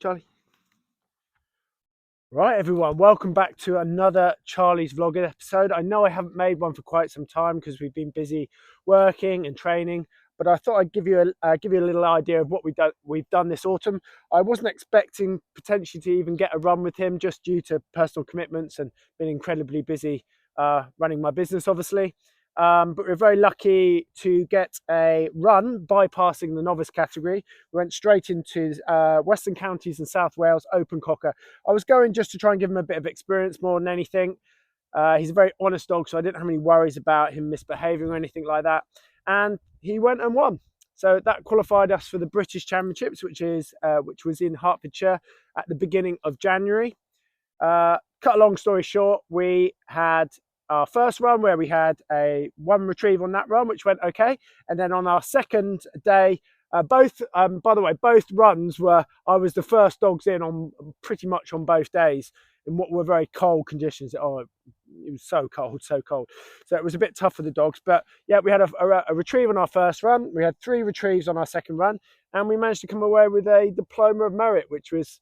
Charlie. Right, everyone, welcome back to another Charlie's Vlogging episode. I know I haven't made one for quite some time because we've been busy working and training, but I thought I'd give you a little idea of what we've done this autumn. I wasn't expecting potentially to even get a run with him just due to personal commitments and being incredibly busy running my business, obviously. But we're very lucky to get a run bypassing the novice category. We went straight into Western Counties and South Wales Open Cocker. I was going just to try and give him a bit of experience more than anything. He's a very honest dog, so I didn't have any worries about him misbehaving or anything like that. And he went and won. So that qualified us for the British Championships, which was in Hertfordshire at the beginning of January. Cut a long story short, we had our first run where we had one retrieve on that run, which went okay. And then on our second day, by the way, both runs I was the first dogs in on pretty much on both days in what were very cold conditions. Oh, it was so cold. So it was a bit tough for the dogs. But yeah, we had a retrieve on our first run. We had 3 retrieves on our second run, and we managed to come away with a diploma of merit, which was,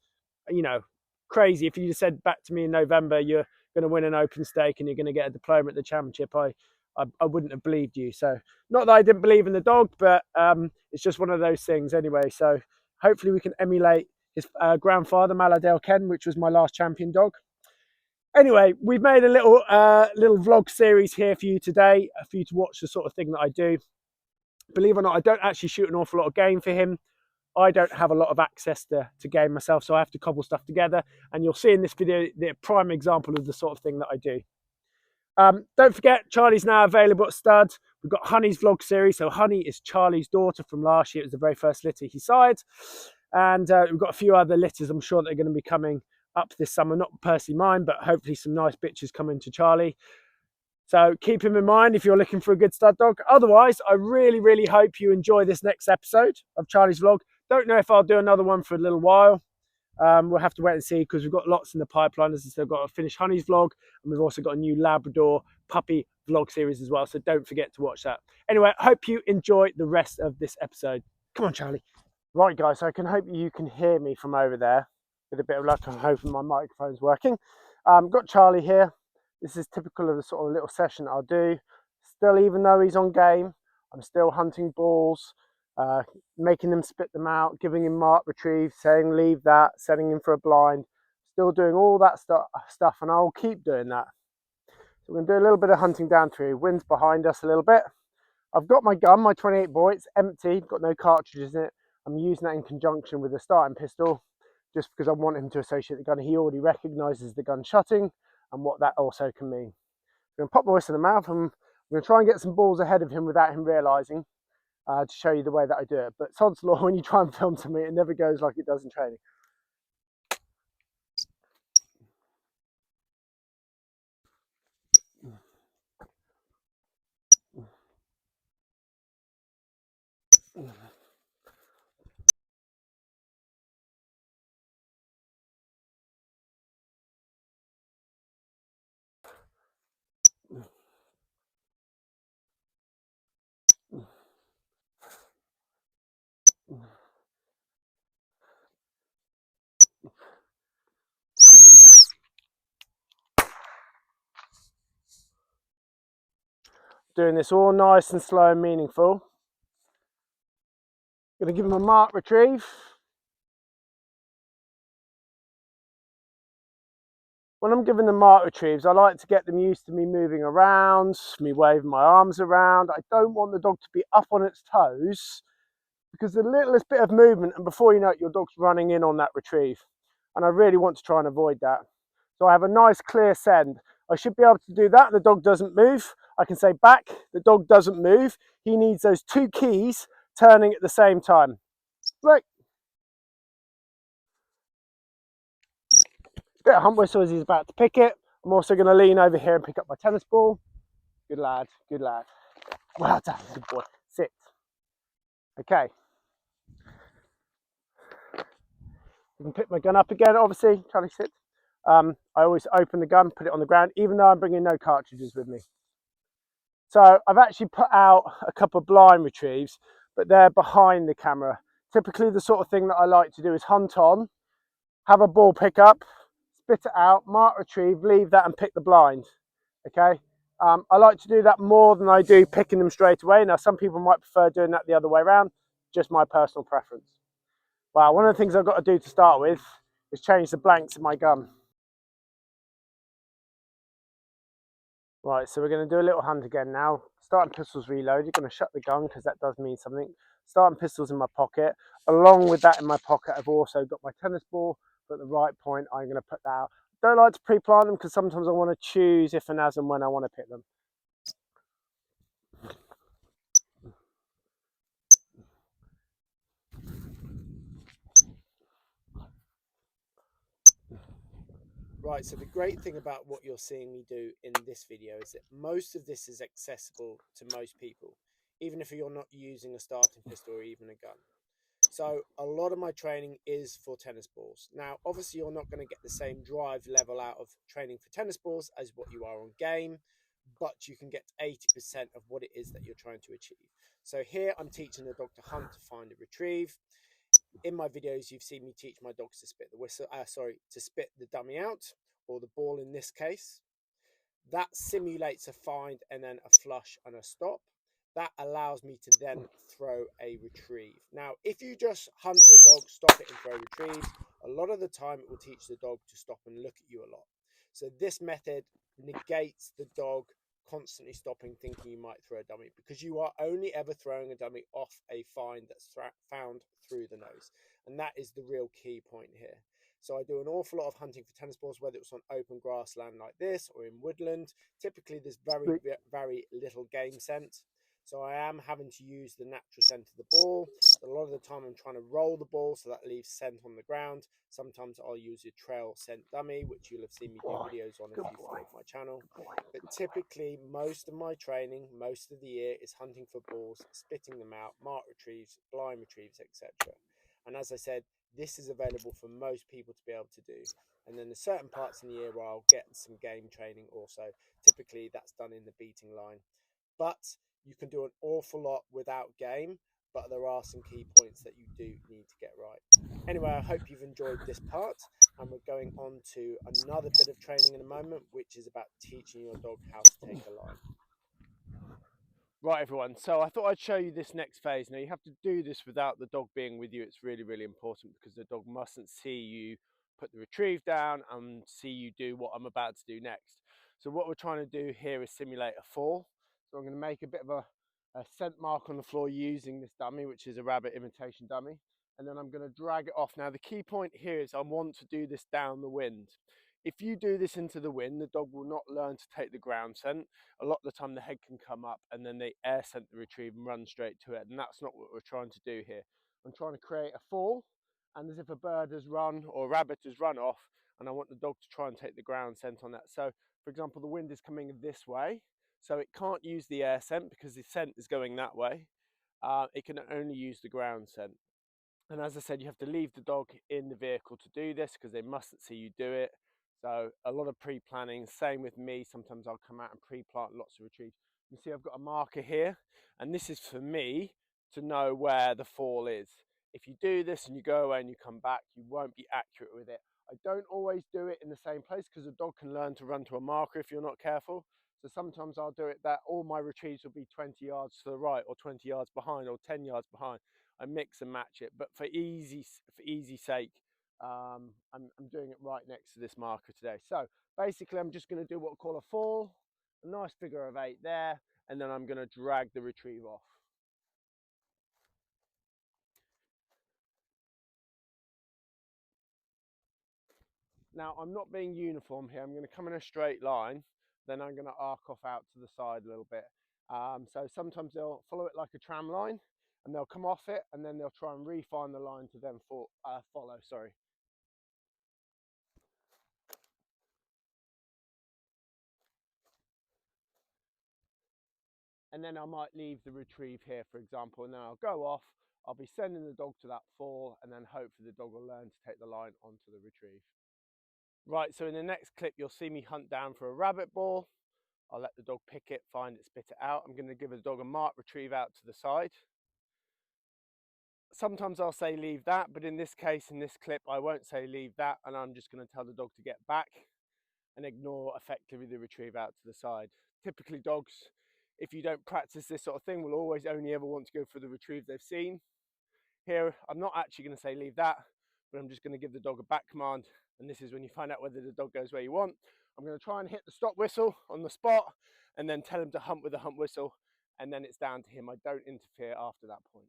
crazy. If you just said back to me in November, you're going to win an open stake and you're going to get a diploma at the championship, I wouldn't have believed you. So not that I didn't believe in the dog, but it's just one of those things anyway. So hopefully we can emulate his grandfather, Maladale Ken, which was my last champion dog. Anyway, we've made a little vlog series here for you today, for you to watch the sort of thing that I do. Believe it or not, I don't actually shoot an awful lot of game for him. I don't have a lot of access to game myself, so I have to cobble stuff together. And you'll see in this video the prime example of the sort of thing that I do. Don't forget, Charlie's now available at stud. We've got Honey's vlog series. So Honey is Charlie's daughter from last year. It was the very first litter he sired. And we've got a few other litters I'm sure that are going to be coming up this summer. Not personally mine, but hopefully some nice bitches coming to Charlie. So keep him in mind if you're looking for a good stud dog. Otherwise, I really, really hope you enjoy this next episode of Charlie's vlog. Don't know if I'll do another one for a little while. We'll have to wait and see because we've got lots in the pipeline. As I said, I've got to finish Honey's vlog, and we've also got a new Labrador puppy vlog series as well. So don't forget to watch that. Anyway, I hope you enjoy the rest of this episode. Come on, Charlie. Right, guys, so I can hope you can hear me from over there. With a bit of luck, I'm hoping my microphone's working. Got Charlie here. This is typical of the sort of little session I'll do. Still, even though he's on game, I'm still hunting balls, making him spit them out, giving him mark retrieve, saying leave that, setting him for a blind. Still doing all that stuff, and I'll keep doing that. So we're going to do a little bit of hunting down through. Wind's behind us a little bit. I've got my gun, my 28 bore. It's empty, got no cartridges in it. I'm using that in conjunction with the starting pistol, just because I want him to associate the gun. He already recognises the gun shutting and what that also can mean. I'm going to pop my whistle in the mouth, and I'm going to try and get some balls ahead of him without him realising, to show you the way that I do it. But sod's law, when you try and film to me, it never goes like it does in training. Doing this all nice and slow and meaningful. Going to give him a mark retrieve. When I'm giving the mark retrieves, I like to get them used to me moving around, me waving my arms around. I don't want the dog to be up on its toes, because the littlest bit of movement, and before you know it, your dog's running in on that retrieve. And I really want to try and avoid that. So I have a nice clear send. I should be able to do that. The dog doesn't move. I can say back, the dog doesn't move. He needs those 2 keys turning at the same time. Right. Bit of hump whistle as he's about to pick it. I'm also going to lean over here and pick up my tennis ball. Good lad, good lad. Well done, good boy. Sit. Okay. I can pick my gun up again, obviously. Charlie, sit. I always open the gun, put it on the ground, even though I'm bringing no cartridges with me. So I've actually put out a couple of blind retrieves, but they're behind the camera. Typically the sort of thing that I like to do is hunt on, have a ball pick up, spit it out, mark, retrieve, leave that and pick the blind. Okay. I like to do that more than I do picking them straight away. Now, some people might prefer doing that the other way around, just my personal preference. Well, one of the things I've got to do to start with is change the blanks in my gun. Right, so we're going to do a little hunt again now. Starting pistols reload, you're going to shut the gun because that does mean something. Starting pistols in my pocket. Along with that in my pocket, I've also got my tennis ball, but at the right point, I'm going to put that out. Don't like to pre-plant them because sometimes I want to choose if and as and when I want to pick them. Right, so the great thing about what you're seeing me do in this video is that most of this is accessible to most people, even if you're not using a starting pistol or even a gun. So a lot of my training is for tennis balls. Now, obviously, you're not going to get the same drive level out of training for tennis balls as what you are on game, but you can get 80% of what it is that you're trying to achieve. So here I'm teaching the dog to hunt, to find and retrieve. In my videos, you've seen me teach my dogs to spit the whistle, to spit the dummy out, or the ball in this case. That simulates a find and then a flush and a stop. That allows me to then throw a retrieve. Now, if you just hunt your dog, stop it and throw retrieves, a lot of the time it will teach the dog to stop and look at you a lot. So this method negates the dog constantly stopping thinking you might throw a dummy, because you are only ever throwing a dummy off a find that's found through the nose. And that is the real key point here. So I do an awful lot of hunting for tennis balls, whether it's on open grassland like this or in woodland. Typically, there's very little game scent. So I am having to use the natural scent of the ball. A lot of the time I'm trying to roll the ball so that leaves scent on the ground. Sometimes I'll use a trail scent dummy, which you'll have seen me do videos on if you followed my channel. But typically, most of my training, most of the year, is hunting for balls, spitting them out, mark retrieves, blind retrieves, etc. And as I said, this is available for most people to be able to do. And then there's certain parts in the year where I'll get some game training also. Typically, that's done in the beating line. But you can do an awful lot without game, but there are some key points that you do need to get right. Anyway, I hope you've enjoyed this part, and we're going on to another bit of training in a moment, which is about teaching your dog how to take a line. Right, everyone, so I thought I'd show you this next phase. Now, you have to do this without the dog being with you. It's really, really important because the dog mustn't see you put the retrieve down and see you do what I'm about to do next. So what we're trying to do here is simulate a fall. So I'm going to make a bit of a scent mark on the floor using this dummy, which is a rabbit imitation dummy. And then I'm going to drag it off. Now, the key point here is I want to do this down the wind. If you do this into the wind, the dog will not learn to take the ground scent. A lot of the time the head can come up and then they air scent the retrieve and run straight to it. And that's not what we're trying to do here. I'm trying to create a fall, and as if a bird has run or a rabbit has run off, and I want the dog to try and take the ground scent on that. So for example, the wind is coming this way, so it can't use the air scent because the scent is going that way. It can only use the ground scent. And as I said, you have to leave the dog in the vehicle to do this because they mustn't see you do it. So a lot of pre-planning, same with me. Sometimes I'll come out and pre-plant lots of retrieves. You see I've got a marker here, and this is for me to know where the fall is. If you do this and you go away and you come back, you won't be accurate with it. I don't always do it in the same place because a dog can learn to run to a marker if you're not careful. So sometimes I'll do it that all my retrieves will be 20 yards to the right or 20 yards behind or 10 yards behind. I mix and match it, but for easy sake, I'm doing it right next to this marker today. So basically, I'm just going to do what I call a fall, a nice figure of 8 there, and then I'm going to drag the retrieve off. Now, I'm not being uniform here. I'm going to come in a straight line, then I'm going to arc off out to the side a little bit. So sometimes they'll follow it like a tram line, and they'll come off it, and then they'll try and refine the line to then follow. Sorry. And then I might leave the retrieve here, for example, and then I'll go off. I'll be sending the dog to that fall, and then hopefully the dog will learn to take the line onto the retrieve. Right, so in the next clip, you'll see me hunt down for a rabbit ball. I'll let the dog pick it, find it, spit it out. I'm going to give the dog a mark retrieve out to the side. sometimes I'll say leave that, but in this case, in this clip, I won't say leave that, and I'm just going to tell the dog to get back and ignore effectively the retrieve out to the side. Typically dogs, if you don't practice this sort of thing, will always only ever want to go for the retrieve they've seen. Here, I'm not actually going to say leave that, but I'm just going to give the dog a back command, and this is when you find out whether the dog goes where you want. I'm going to try and hit the stop whistle on the spot, and then tell him to hump with the hump whistle, and then it's down to him. I don't interfere after that point.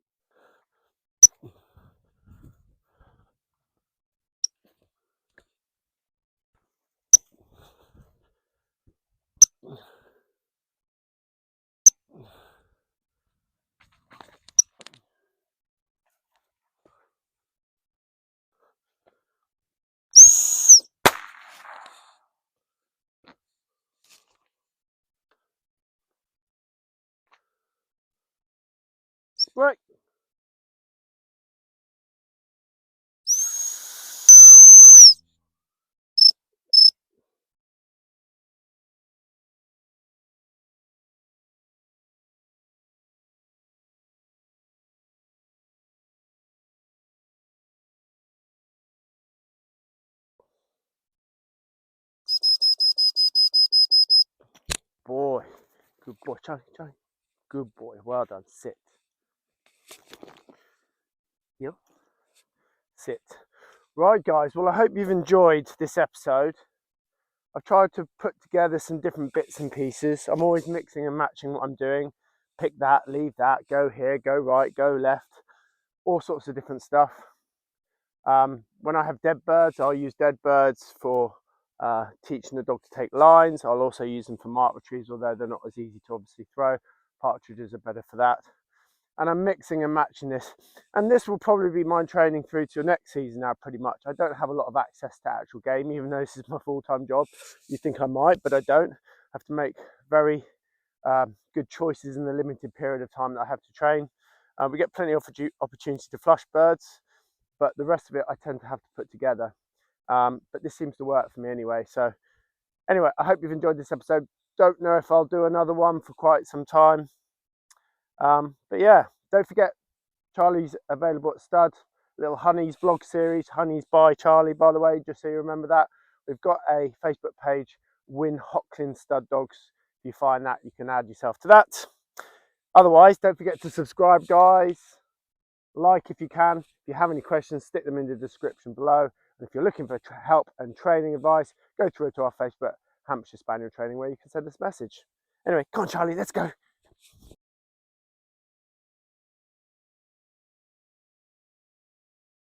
Right. Boy, good boy, Charlie, Charlie. Good boy, well done. Sit. Yep. Sit. Right, guys. Well, I hope you've enjoyed this episode. I've tried to put together some different bits and pieces. I'm always mixing and matching what I'm doing. Pick that, leave that, go here, go right, go left, all sorts of different stuff. When I have dead birds, I'll use dead birds for teaching the dog to take lines. I'll also use them for mark retrieves, although they're not as easy to obviously throw. Partridges are better for that. And I'm mixing and matching this. And this will probably be my training through to next season now, pretty much. I don't have a lot of access to actual game, even though this is my full-time job. You think I might, but I don't. I have to make very good choices in the limited period of time that I have to train. We get plenty of opportunity to flush birds, but the rest of it I tend to have to put together. But this seems to work for me anyway. So anyway, I hope you've enjoyed this episode. Don't know if I'll do another one for quite some time. But yeah, don't forget, Charlie's available at Stud. Little Honeys vlog series, Honeys by Charlie, by the way, just so you remember that. We've got a Facebook page, Win Hocklin Stud Dogs. If you find that, you can add yourself to that. Otherwise, don't forget to subscribe, guys. Like if you can. If you have any questions, stick them in the description below. And if you're looking for help and training advice, go through to our Facebook, Hampshire Spaniel Training, where you can send us a message. Anyway, come on, Charlie, let's go.